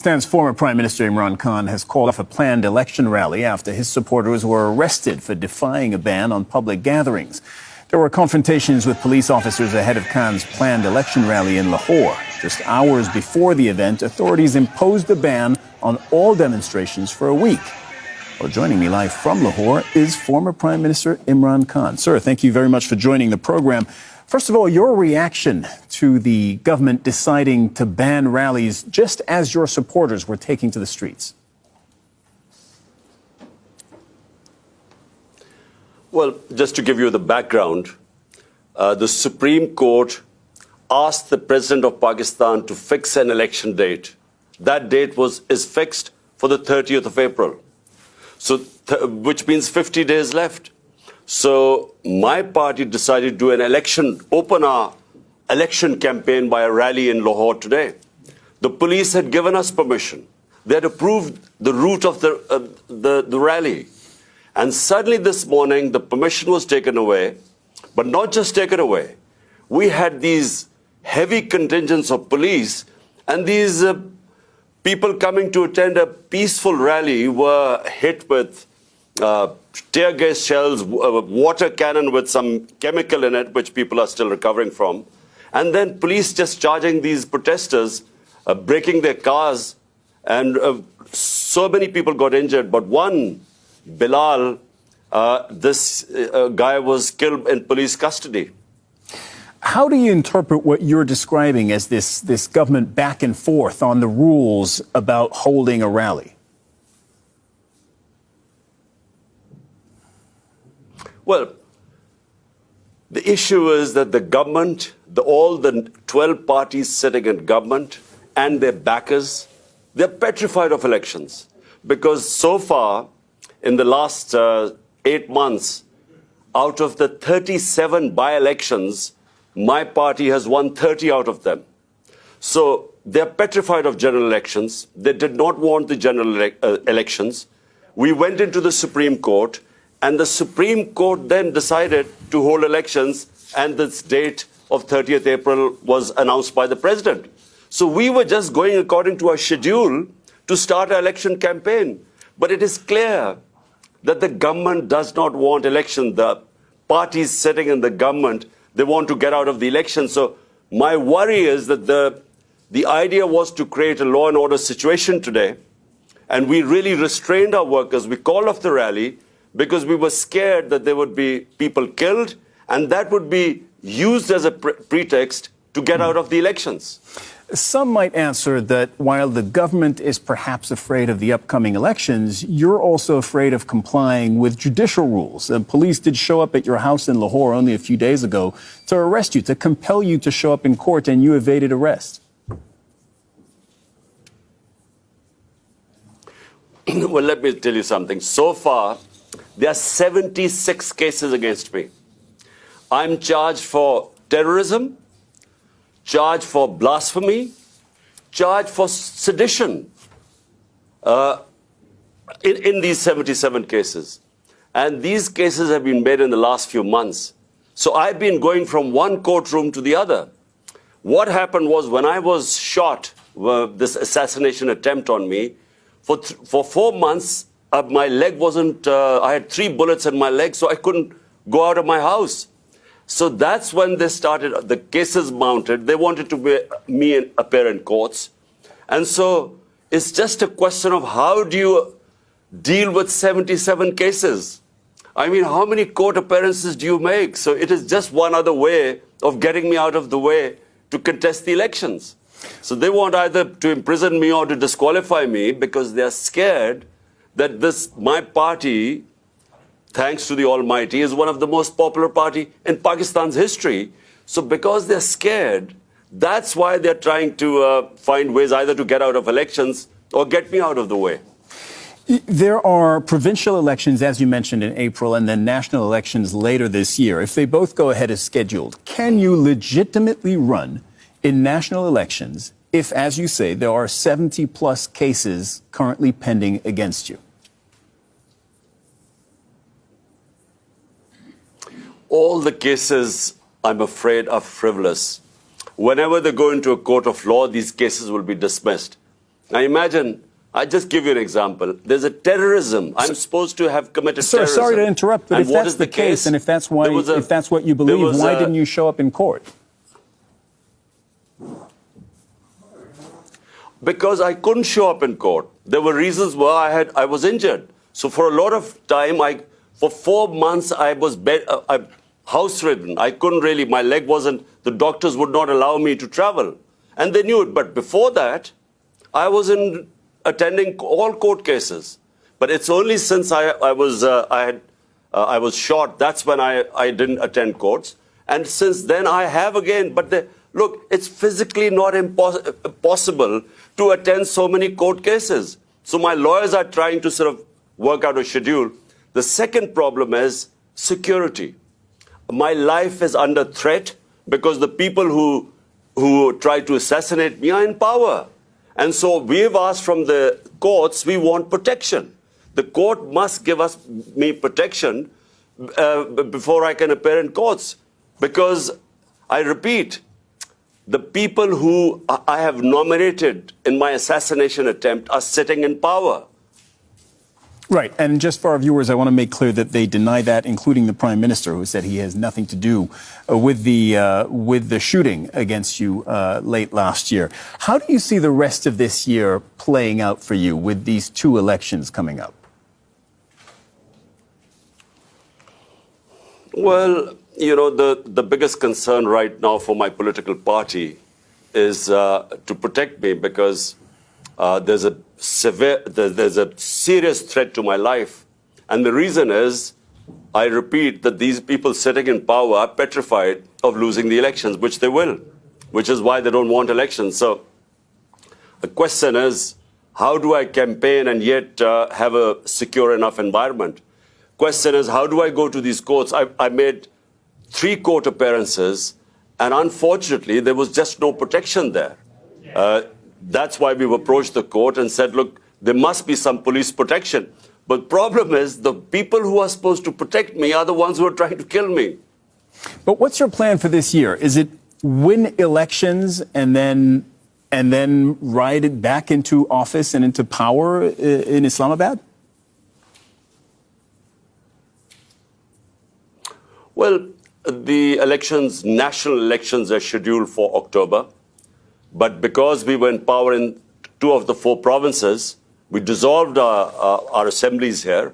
Pakistan's former Prime Minister Imran Khan has called off a planned election rally after his supporters were arrested for defying a ban on public gatherings. There were confrontations with police officers ahead of Khan's planned election rally in Lahore. Just hours before the event, authorities imposed a ban on all demonstrations for a week. Well, joining me live from Lahore is former Prime Minister Imran Khan. Sir, thank you very much for joining the program. First of all, your reaction to the government deciding to ban rallies just as your supporters were taking to the streets. Well, just to give you the background, the Supreme Court asked the President of Pakistan to fix an election date. That date is fixed for the 30th of April, which means 50 days left. So my party decided to do an open our election campaign by a rally in Lahore today. The police had given us permission. They had approved the route of the rally. And suddenly this morning, the permission was taken away, but not just taken away. We had these heavy contingents of police, and these people coming to attend a peaceful rally were hit with tear gas shells, water cannon with some chemical in it, which people are still recovering from. And then police just charging these protesters, breaking their cars, and so many people got injured. But one, Bilal, this guy was killed in police custody. How do you interpret what you're describing as this government back and forth on the rules about holding a rally? Well, the issue is that the government, all the 12 parties sitting in government and their backers, they're petrified of elections. Because so far, in the last 8 months, out of the 37 by-elections, my party has won 30 out of them. So they're petrified of general elections. They did not want the general elections. We went into the Supreme Court, and the Supreme Court then decided to hold elections, and this date of 30th April was announced by the President. So we were just going according to our schedule to start our election campaign. But it is clear that the government does not want election. The parties sitting in the government, they want to get out of the election. So my worry is that the idea was to create a law and order situation today, and we really restrained our workers. We called off the rally because we were scared that there would be people killed, and that would be used as a pretext to get out of the elections. Some might answer that while the government is perhaps afraid of the upcoming elections, you're also afraid of complying with judicial rules. The police did show up at your house in Lahore only a few days ago to arrest you, to compel you to show up in court, and you evaded arrest. Well, let me tell you something. So far, there are 76 cases against me. I'm charged for terrorism, charged for blasphemy, charged for sedition in these 77 cases. And these cases have been made in the last few months. So I've been going from one courtroom to the other. What happened was when I was shot, this assassination attempt on me, for 4 months, my leg wasn't, I had 3 bullets in my leg, so I couldn't go out of my house. So that's when they started, the cases mounted. They wanted to be me appear in courts. And so it's just a question of how do you deal with 77 cases? I mean, how many court appearances do you make? So it is just one other way of getting me out of the way to contest the elections. So they want either to imprison me or to disqualify me because they're scared that my party, thanks to the Almighty, is one of the most popular party in Pakistan's history. So because they're scared, that's why they're trying to find ways either to get out of elections or get me out of the way. There are provincial elections, as you mentioned, in April, and then national elections later this year. If they both go ahead as scheduled, can you legitimately run in national elections if, as you say, there are 70-plus cases currently pending against you? All the cases, I'm afraid, are frivolous. Whenever they go into a court of law, these cases will be dismissed. Now imagine, I just give you an example. There's a terrorism. I'm supposed to have committed terrorism. Sorry to interrupt, but and if that's the case, and if that's why, if that's what you believe, why didn't you show up in court? Because I couldn't show up in court. There were reasons why I was injured. So for a lot of time, for 4 months, I was house-ridden. I couldn't really, my leg wasn't, the doctors would not allow me to travel. And they knew it. But before that, I was attending all court cases. But it's only since I was shot, that's when I didn't attend courts. And since then, I have again. But look, it's physically not possible to attend so many court cases. So my lawyers are trying to sort of work out a schedule. The second problem is security. My life is under threat because the people who try to assassinate me are in power. And so we've asked from the courts, we want protection. The court must give me protection before I can appear in courts. Because, I repeat, the people who I have nominated in my assassination attempt are sitting in power. Right. And just for our viewers, I want to make clear that they deny that, including the Prime Minister, who said he has nothing to do with the shooting against you late last year. How do you see the rest of this year playing out for you with these 2 elections coming up? Well, you know, the biggest concern right now for my political party is to protect me because there's a serious threat to my life. And the reason is, I repeat, that these people sitting in power are petrified of losing the elections, which they will, which is why they don't want elections. So the question is, how do I campaign and yet have a secure enough environment? Question is, how do I go to these courts? I made 3 court appearances, and unfortunately, there was just no protection there. That's why we've approached the court and said, look, there must be some police protection. But the problem is the people who are supposed to protect me are the ones who are trying to kill me. But what's your plan for this year? Is it win elections and then ride it back into office and into power in Islamabad? Well, the elections, national elections, are scheduled for October. But because we were in power in 2 of the 4 provinces, we dissolved our assemblies here.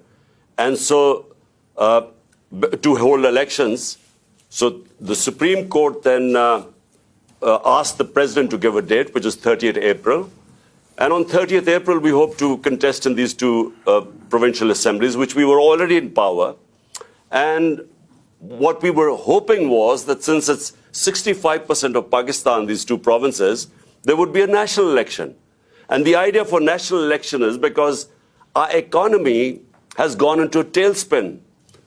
And so to hold elections, so the Supreme Court then asked the president to give a date, which is 30th April. And on 30th April, we hope to contest in these 2 provincial assemblies, which we were already in power. And what we were hoping was that since it's 65% of Pakistan, these 2 provinces, there would be a national election. And the idea for national election is because our economy has gone into a tailspin.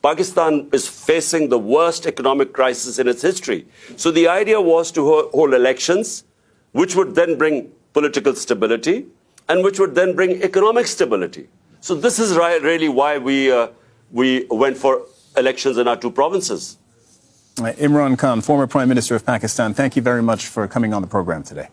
Pakistan is facing the worst economic crisis in its history. So the idea was to hold elections, which would then bring political stability and which would then bring economic stability. So this is really why we went for elections in our 2 provinces. Imran Khan, former Prime Minister of Pakistan, thank you very much for coming on the program today.